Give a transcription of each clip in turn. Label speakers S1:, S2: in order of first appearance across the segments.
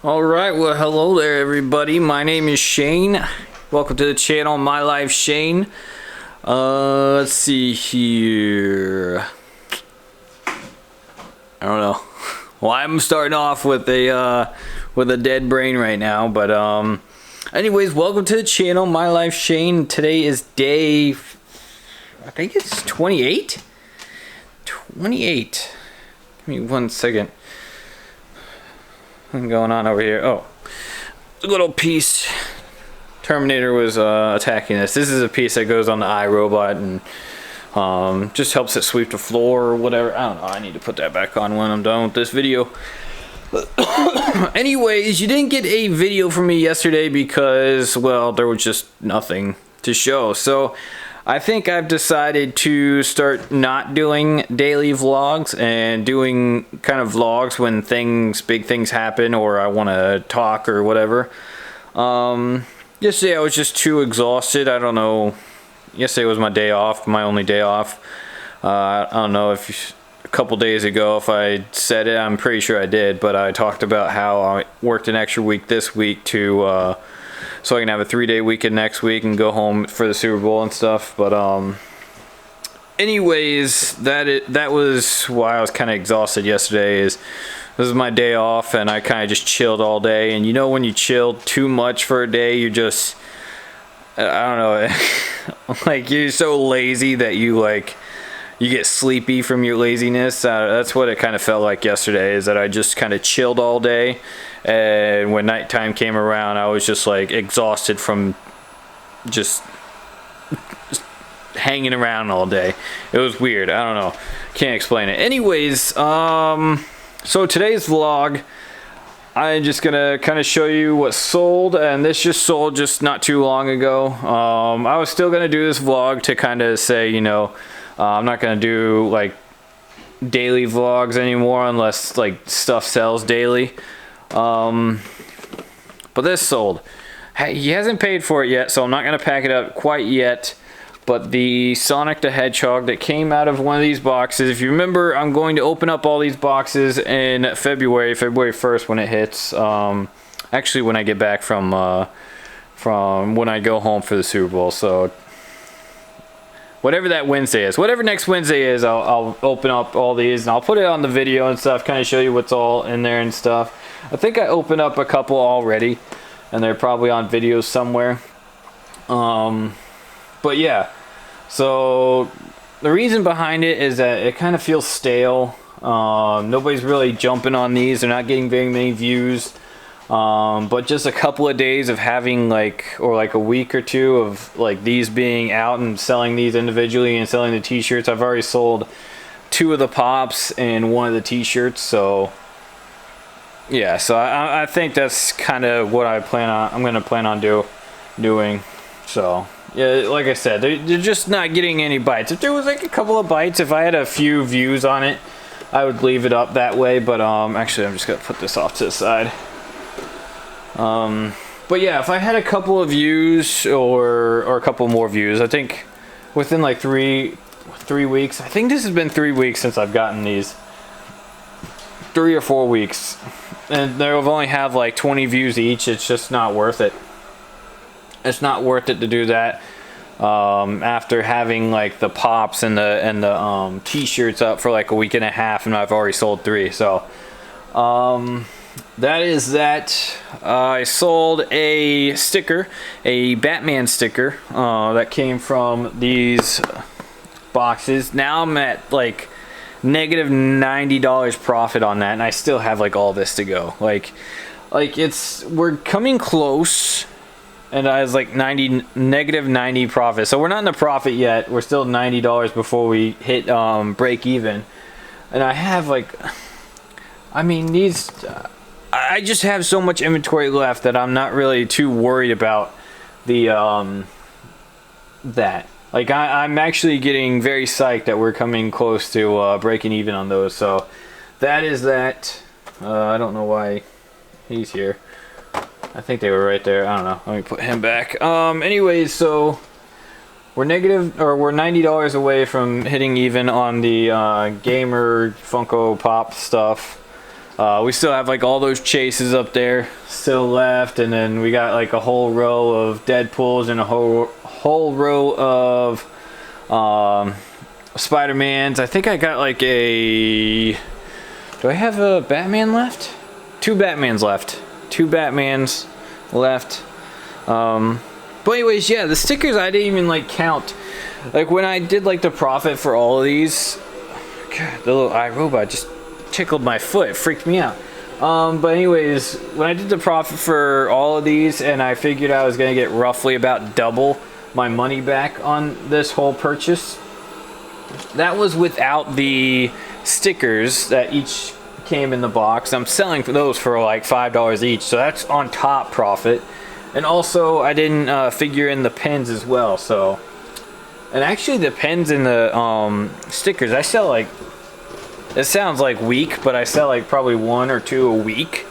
S1: Alright, well hello there everybody. My name is Shane. Welcome to the channel MyLife Shane. Let's see here. I don't know. Well, I'm starting off with a dead brain right now, but anyways, welcome to the channel MyLife Shane. Today is day, I think it's 28? 28. Give me 1 second. What's going on over here? Oh, the little piece. Terminator was attacking this. This is a piece that goes on the iRobot and just helps it sweep the floor or whatever. I don't know. I need to put that back on when I'm done with this video. Anyways, you didn't get a video from me yesterday because, well, there was just nothing to show. So I think I've decided to start not doing daily vlogs and doing kind of vlogs when big things happen or I want to talk or whatever. Yesterday I was just too exhausted. I don't know. Yesterday was my day off, my only day off. I don't know if a couple days ago if I said it. I'm pretty sure I did, but I talked about how I worked an extra week this week to so I can have a 3-day weekend next week and go home for the Super Bowl and stuff. But anyways, that was why I was kind of exhausted yesterday. This is my day off and I kind of just chilled all day. And you know when you chill too much for a day, you just, I don't know, like you're so lazy that you get sleepy from your laziness. That's what it kind of felt like yesterday, is that I just kind of chilled all day, and when nighttime came around I was just like exhausted from just hanging around all day. It was weird. I don't know, can't explain it. Anyways, so today's vlog, I'm just gonna kind of show you what sold, and this just sold just not too long ago. I was still gonna do this vlog to kind of say, you know, I'm not gonna do like daily vlogs anymore unless like stuff sells daily. But this sold. He hasn't paid for it yet, so I'm not gonna pack it up quite yet. But the Sonic the Hedgehog that came out of one of these boxes, if you remember, I'm going to open up all these boxes in February 1st when it hits. Actually, when I get back from when I go home for the Super Bowl. So whatever that Wednesday is, whatever next Wednesday is, I'll open up all these and I'll put it on the video and stuff, kind of show you what's all in there and stuff. I think I opened up a couple already, and they're probably on video somewhere. But yeah, so the reason behind it is that it kind of feels stale. Nobody's really jumping on these. They're not getting very many views. But just a couple of days of having or a week or two of like these being out and selling these individually and selling the t-shirts. I've already sold 2 of the pops and 1 of the t-shirts. So yeah, so I think that's kind of what I'm going to plan on doing. So yeah, like I said, they're just not getting any bites. If there was like a couple of bites, if I had a few views on it, I would leave it up that way. But actually, I'm just gonna put this off to the side. But yeah, if I had a couple of views or a couple more views, I think within like three weeks. I think this has been 3 weeks since I've gotten these. 3 or 4 weeks, and they'll only have like 20 views each. It's just not worth it. It's not worth it to do that after having like the pops and the t-shirts up for like a week and a half, and I've already sold 3. So that is that. I sold a sticker, a Batman sticker that came from these boxes. Now I'm at like negative $90 profit on that, and I still have like all this to go. Like we're coming close. And I was like negative 90 profit. So we're not in the profit yet. We're still $90 before we hit break even. And I have like, I mean, these, I just have so much inventory left that I'm not really too worried about the, that. Like I'm actually getting very psyched that we're coming close to breaking even on those. So that is that. I don't know why he's here. I think they were right there. I don't know. Let me put him back. Anyways, so we're $90 away from hitting even on the gamer Funko Pop stuff. We still have like all those chases up there still left, and then we got like a whole row of Deadpools and a whole row of Spider-Mans. I think I got like a... Do I have a Batman left? 2 Batmans left. 2 Batmans left. But anyways, yeah, the stickers I didn't even like count. Like when I did like the profit for all of these, God, the little iRobot just tickled my foot. It freaked me out. But anyways, when I did the profit for all of these, and I figured I was gonna get roughly about double my money back on this whole purchase, that was without the stickers that each came in the box. I'm selling for those for like $5 each, so that's on top profit. And also I didn't figure in the pens as well. So, and actually the pens and the stickers I sell, like, it sounds like weak, but I sell like probably 1 or 2 a week.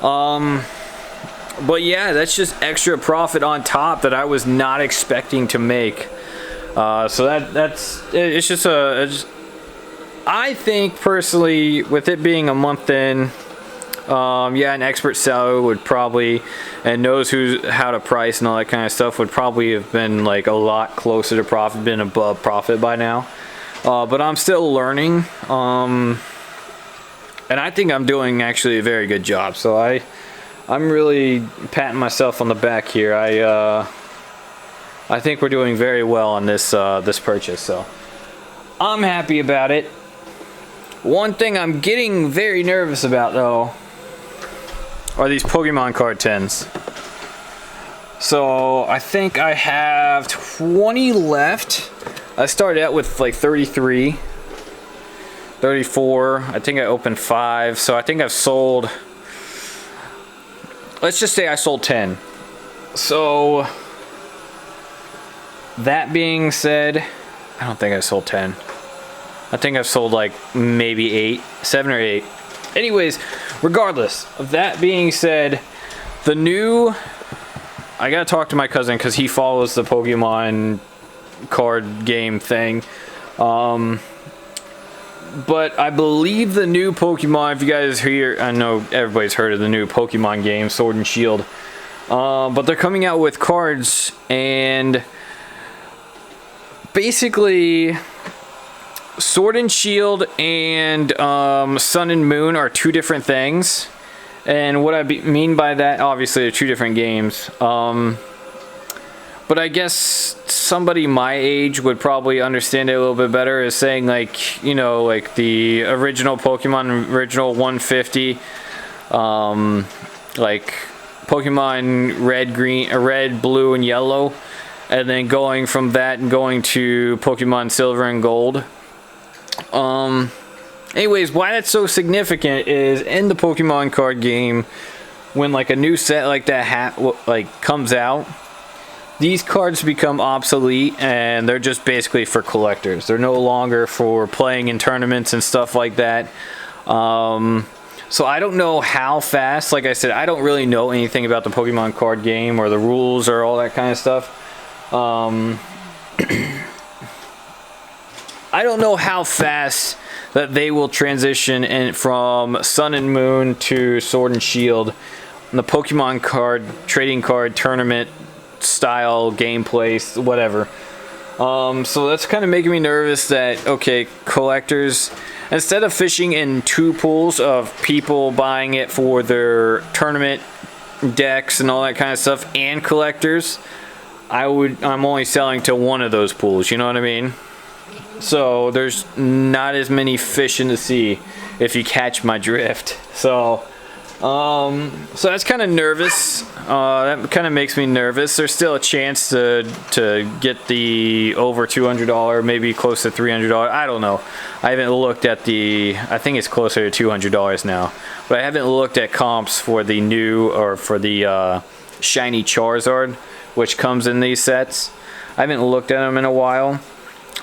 S1: But yeah, that's just extra profit on top that I was not expecting to make. So it's just I think personally, with it being a month in, yeah, an expert seller would probably, and knows how to price and all that kind of stuff, would probably have been like a lot closer to profit, been above profit by now. But I'm still learning, and I think I'm doing actually a very good job. So I'm really patting myself on the back here. I think we're doing very well on this this purchase, so I'm happy about it. One thing I'm getting very nervous about though are these Pokemon card tins. So I think I have 20 left. I started out with like 33, 34. I think I opened 5. So I think I've sold, let's just say I sold 10. So that being said, I don't think I sold 10. I think I've sold like maybe 8, 7 or 8. Anyways, regardless of that being said, the new, I gotta talk to my cousin because he follows the Pokemon card game thing. But I believe the new Pokemon, if you guys hear, I know everybody's heard of the new Pokemon game, Sword and Shield. But they're coming out with cards, and basically Sword and Shield and Sun and Moon are 2 different things. And what I mean by that, obviously they're 2 different games. But I guess somebody my age would probably understand it a little bit better, as saying like, you know, like the original Pokemon, original 150, like Pokemon red, blue, and yellow, and then going from that and going to Pokemon Silver and Gold. Anyways, why that's so significant is in the Pokemon card game, when like a new set like that comes out, these cards become obsolete, and they're just basically for collectors. They're no longer for playing in tournaments and stuff like that. So I don't know how fast, like I said, I don't really know anything about the Pokemon card game or the rules or all that kind of stuff. I don't know how fast that they will transition from Sun and Moon to Sword and Shield, and the Pokemon card, trading card, tournament style, gameplay, whatever. So that's kind of making me nervous that, okay, collectors, instead of fishing in 2 pools of people buying it for their tournament decks and all that kind of stuff, and collectors, I'm only selling to 1 of those pools, you know what I mean? So there's not as many fish in the sea, if you catch my drift. So that's kind of nervous. That kind of makes me nervous. There's still a chance to get the over $200, maybe close to $300. I don't know. I haven't looked at I think it's closer to $200 now. But I haven't looked at comps for the new, or for the shiny Charizard, which comes in these sets. I haven't looked at them in a while.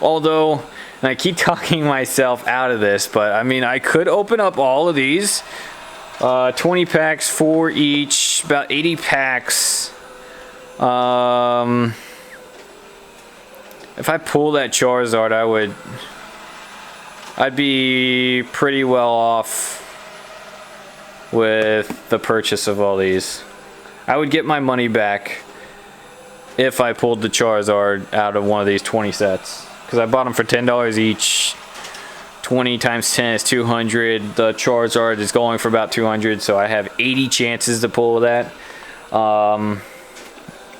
S1: Although, and I keep talking myself out of this, but I mean, I could open up all of these. 20 packs, 4 each, about 80 packs. If I pull that Charizard, I'd be pretty well off. with the purchase of all these. I would get my money back if I pulled the Charizard out of one of these 20 sets, because I bought them for $10 each. 20 times 10 is 200. The Charizard is going for about 200, so I have 80 chances to pull that.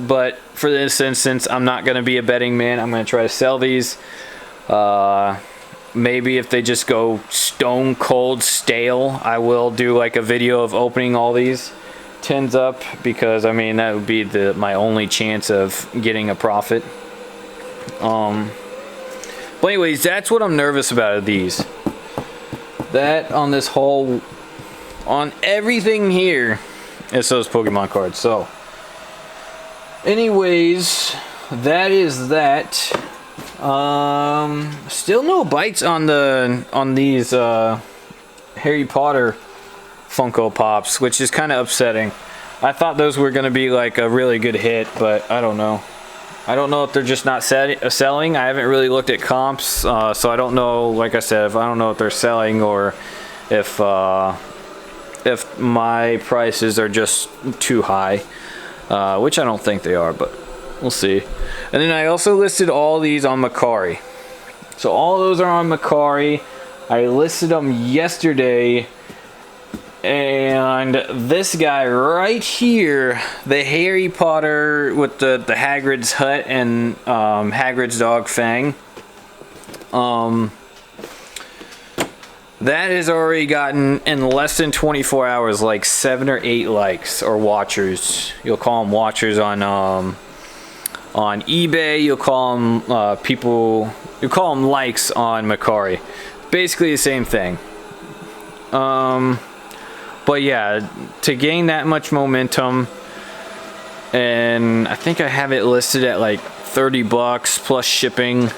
S1: But for this instance, I'm not going to be a betting man. I'm going to try to sell these. Maybe if they just go stone cold stale, I will do like a video of opening all these tins up, because I mean that would be my only chance of getting a profit. But anyways, that's what I'm nervous about of these. That on this whole, on everything here, it's those Pokemon cards. So anyways, that is that. Still no bites on these Harry Potter Funko Pops, which is kind of upsetting. I thought those were going to be like a really good hit, but I don't know. I don't know if they're just not selling. I haven't really looked at comps, so I don't know. Like I said, I don't know if they're selling or if my prices are just too high, which I don't think they are, but we'll see. And then I also listed all these on Khari. So all those are on Khari. I listed them yesterday. And this guy right here, the Harry Potter with the Hagrid's hut and Hagrid's dog Fang, that has already gotten in less than 24 hours like 7 or 8 likes, or watchers. You'll call them watchers on eBay. You'll call them people. You call them likes on Khari. Basically the same thing. But yeah, to gain that much momentum, and I think I have it listed at like $30 plus shipping.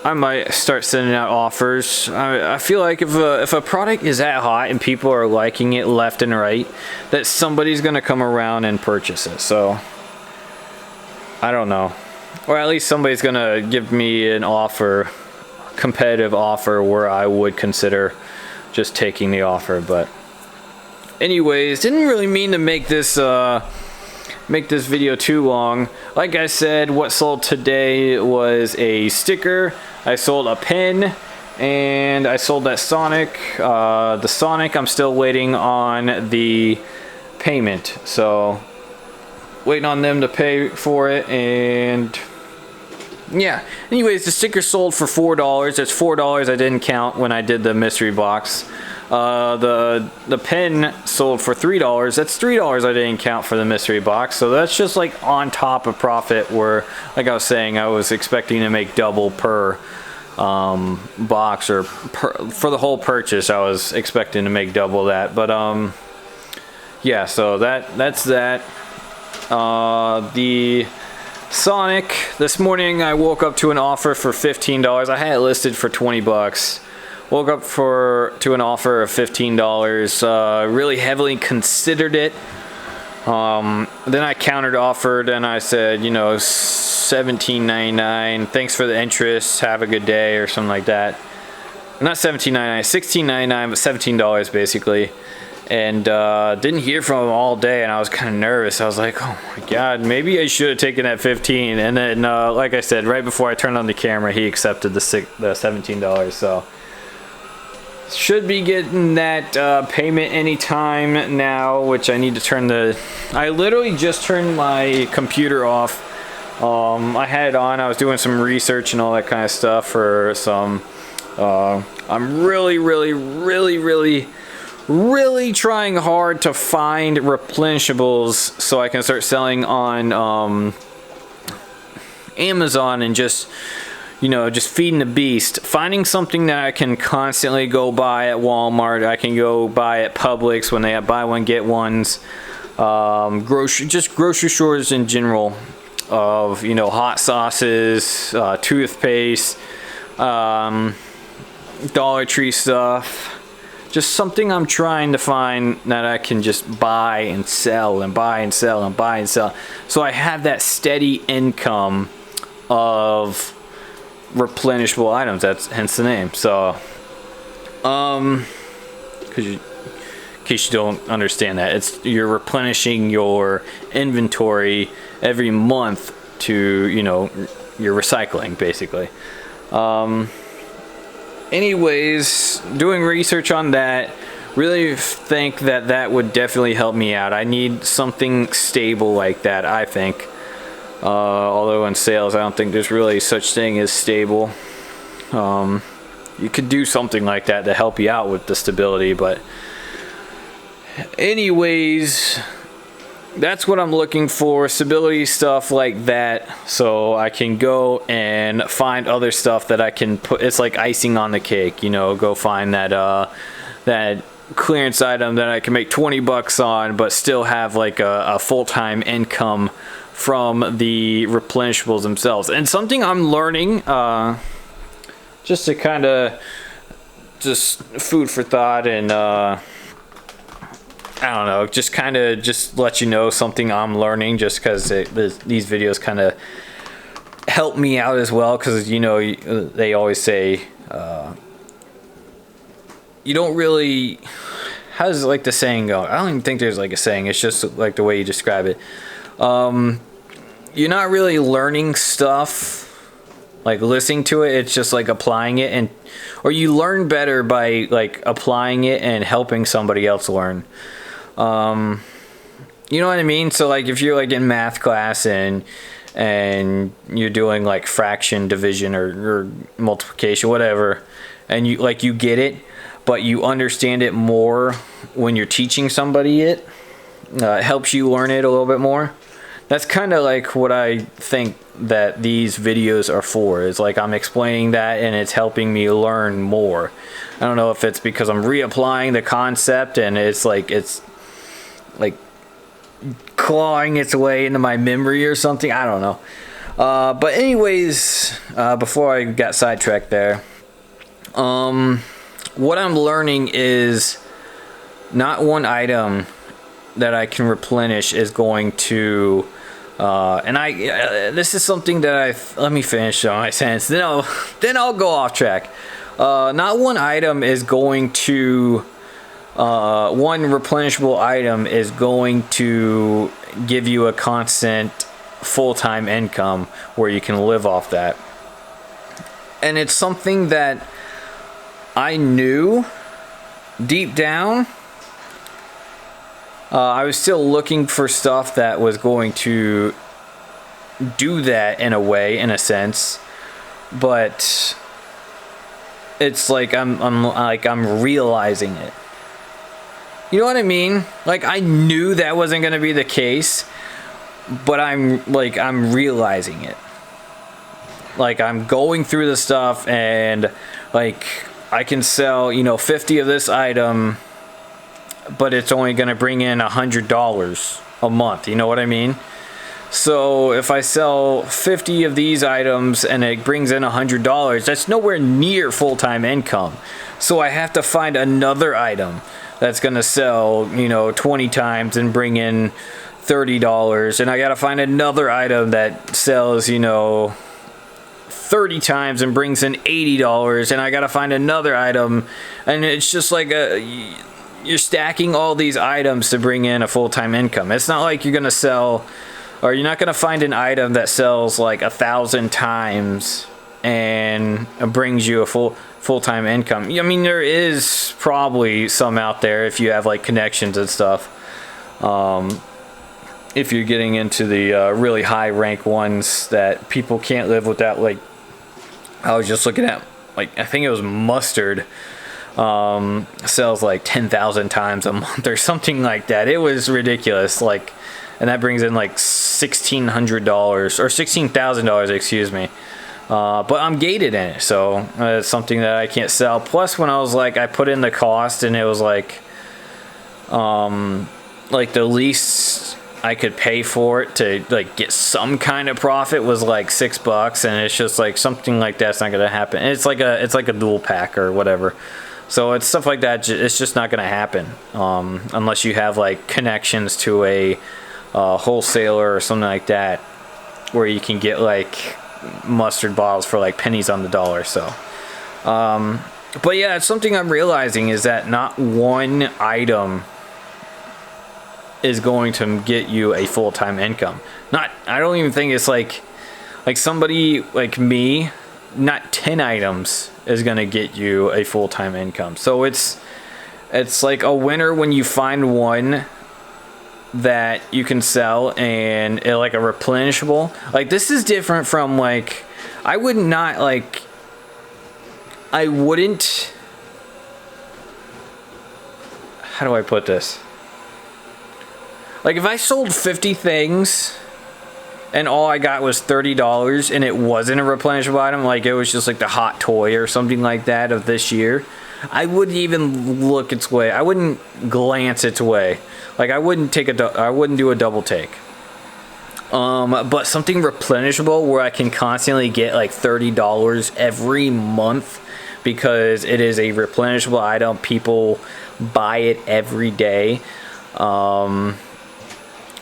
S1: I might start sending out offers. I feel like if a product is that hot and people are liking it left and right, that somebody's gonna come around and purchase it. So I don't know, or at least somebody's gonna give me an offer. Competitive offer where I would consider just taking the offer. But anyways, didn't really mean to make this video too long. Like I said, what sold today was a sticker, I sold a pen, and I sold that Sonic. The Sonic, I'm still waiting on the payment, so waiting on them to pay for it. And yeah, anyways, the sticker sold for $4. That's $4 I didn't count when I did the mystery box. The pen sold for $3. That's $3 I didn't count for the mystery box. So that's just like on top of profit, where, like I was saying, I was expecting to make double per box, or for the whole purchase I was expecting to make double that. But yeah, so that's that. The Sonic, this morning I woke up to an offer for $15. I had it listed for 20 bucks. Woke up to an offer of $15. Really heavily considered it. Then I countered offered and I said, you know, $17.99. Thanks for the interest. Have a good day, or something like that. Not $17.99, $16.99, but $17 basically. And didn't hear from him all day, and I was kind of nervous. I was like, oh my god, maybe I should have taken that $15. And then like I said, right before I turned on the camera, he accepted the $17. So should be getting that payment anytime now, which I need to turn I literally just turned my computer off. I had it on, I was doing some research and all that kind of stuff for some I'm really trying hard to find replenishables so I can start selling on Amazon, and just, you know, just feeding the beast. Finding something that I can constantly go buy at Walmart, I can go buy at Publix when they have buy one get ones, grocery stores in general, of, you know, hot sauces, toothpaste, Dollar Tree stuff. Just something I'm trying to find that I can just buy and sell and buy and sell and buy and sell, so I have that steady income of replenishable items. That's hence the name. So Because in case you don't understand that, you're replenishing your inventory every month to, you know, your recycling basically. Anyways, doing research on that, really think that that would definitely help me out. I need something stable like that, I think. Although in sales, I don't think there's really such thing as stable. You could do something like that to help you out with the stability, but anyways, that's what I'm looking for, stability stuff like that, so I can go and find other stuff that I can put. It's like icing on the cake, you know, go find that that clearance item that I can make 20 bucks on, but still have like a full-time income from the replenishables themselves. And something I'm learning, just to kind of just food for thought, and I don't know, just kind of just let you know something I'm learning, just because these videos kind of help me out as well, because you know they always say you don't really, how does like the saying go? I don't even think there's like a saying, it's just like the way you describe it. You're not really learning stuff like listening to it, it's just like applying it, and or you learn better by like applying it and helping somebody else learn. You know what I mean? So like if you're like in math class and you're doing like fraction, division, or multiplication, whatever, and you get it, but you understand it more when you're teaching somebody it. It helps you learn it a little bit more. That's kind of like what I think that these videos are for. Is like I'm explaining that and it's helping me learn more. I don't know if it's because I'm reapplying the concept and it's like clawing its way into my memory or something. I don't know. But anyways, before I got sidetracked there, what I'm learning is not one item that I can replenish is going to this is something that let me finish on my sentence, then I'll go off track. Not one item is going to one replenishable item is going to give you a constant full-time income where you can live off that. And it's something that I knew deep down. I was still looking for stuff that was going to do that in a way, in a sense, but it's like I'm realizing it. You know what I mean? Like I knew that wasn't going to be the case, but I'm realizing it. Like I'm going through the stuff and like I can sell, 50 of this item, but it's only going to bring in $100 a month. You know what I mean? So if I sell 50 of these items and it brings in $100, that's nowhere near full-time income. So I have to find another item that's going to sell, 20 times and bring in $30. And I got to find another item that sells, 30 times and brings in $80. And I got to find another item. And it's just like you're stacking all these items to bring in a full-time income. It's not like you're going to sell, or you're not going to find an item that sells like 1,000 times and brings you a full-time income. I mean, there is probably some out there if you have like connections and stuff. If you're getting into the really high rank ones that people can't live without, like I was just looking at, like I think it was Mustard. Sells like 10,000 times a month or something like that. It was ridiculous. Like, and that brings in like $1,600 or $16,000, excuse me. But I'm gated in it, so it's something that I can't sell. Plus, when I put in the cost, and it was like the least I could pay for it to like get some kind of profit was like $6, and it's just like something like that's not gonna happen. And it's like a dual pack or whatever. So it's stuff like that. It's just not going to happen unless you have like connections to a wholesaler or something like that, where you can get like mustard bottles for like pennies on the dollar. So But yeah, it's something I'm realizing is that not one item is going to get you a full-time income. I don't even think it's like somebody like me, not 10 items is going to get you a full-time income. So it's like a winner when you find one that you can sell and like a replenishable. Like this is different from like, I wouldn't, how do I put this? Like if I sold 50 things and all I got was $30 and it wasn't a replenishable item, like it was just like the hot toy or something like that of this year, I wouldn't even look its way. I wouldn't glance its way. Like I wouldn't do a double take. But something replenishable where I can constantly get like $30 every month because it is a replenishable item. People buy it every day.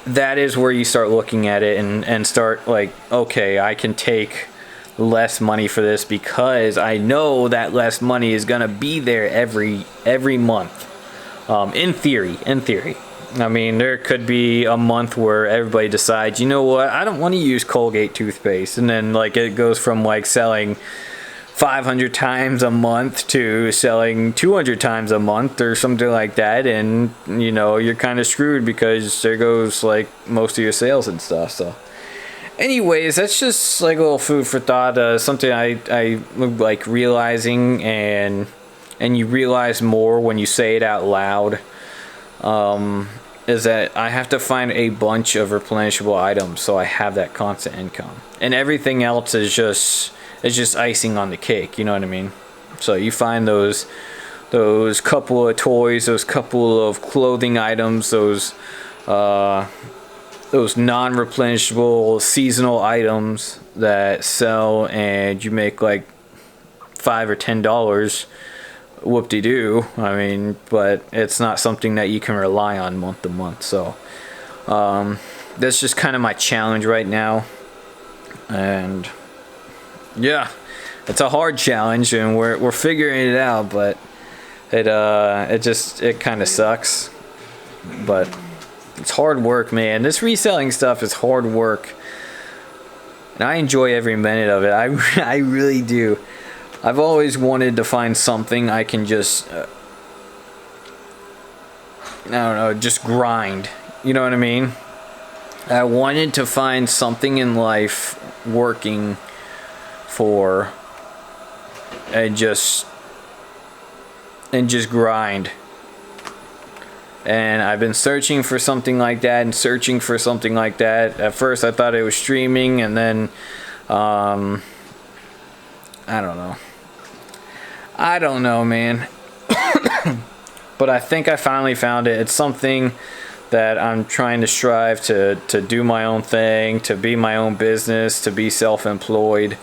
S1: That is where you start looking at it and start like, okay, I can take less money for this because I know that less money is gonna be there every month. In theory. I mean, there could be a month where everybody decides, you know what, I don't want to use Colgate toothpaste, and then like it goes from like selling 500 times a month to selling 200 times a month or something like that, and you know, you're kind of screwed because there goes like most of your sales and stuff. So anyways, that's just like a little food for thought. Something I like realizing, and you realize more when you say it out loud, is that I have to find a bunch of replenishable items so I have that constant income, and everything else is just icing on the cake. You know what I mean? So you find those couple of toys, those couple of clothing items, those non-replenishable seasonal items that sell, and you make like $5 or $10. Whoop-de-doo. I mean, but it's not something that you can rely on month to month. So that's just kind of my challenge right now, and yeah, it's a hard challenge, and we're figuring it out, but it kind of sucks, but it's hard work, man. This reselling stuff is hard work, and I enjoy every minute of it. I really do. I've always wanted to find something I can just I don't know, just grind. You know what I mean? I wanted to find something in life working for and just grind. And I've been searching for something like that and searching for something like that. At first I thought it was streaming, and then I don't know, man. But I think I finally found it. It's something that I'm trying to strive to do my own thing, to be my own business, to be self-employed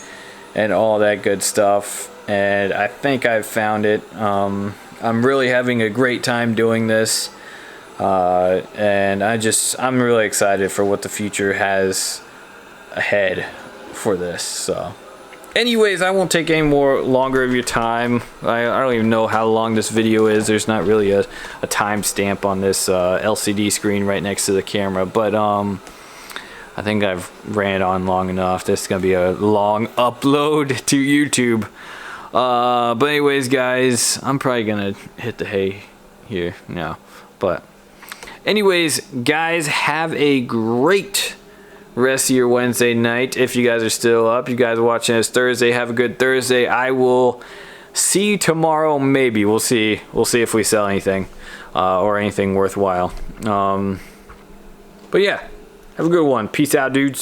S1: and all that good stuff. And I think I've found it. I'm really having a great time doing this. And I'm really excited for what the future has ahead for this. So anyways, I won't take any more longer of your time. I don't even know how long this video is. There's not really a timestamp on this LCD screen right next to the camera, but I think I've ran it on long enough. This is gonna be a long upload to YouTube. But anyways, guys, I'm probably gonna hit the hay here now. But anyways, guys, have a great rest of your Wednesday night. If you guys are still up, you guys are watching this Thursday, have a good Thursday. I will see you tomorrow. Maybe we'll see if we sell anything or anything worthwhile. But yeah, have a good one. Peace out, dudes.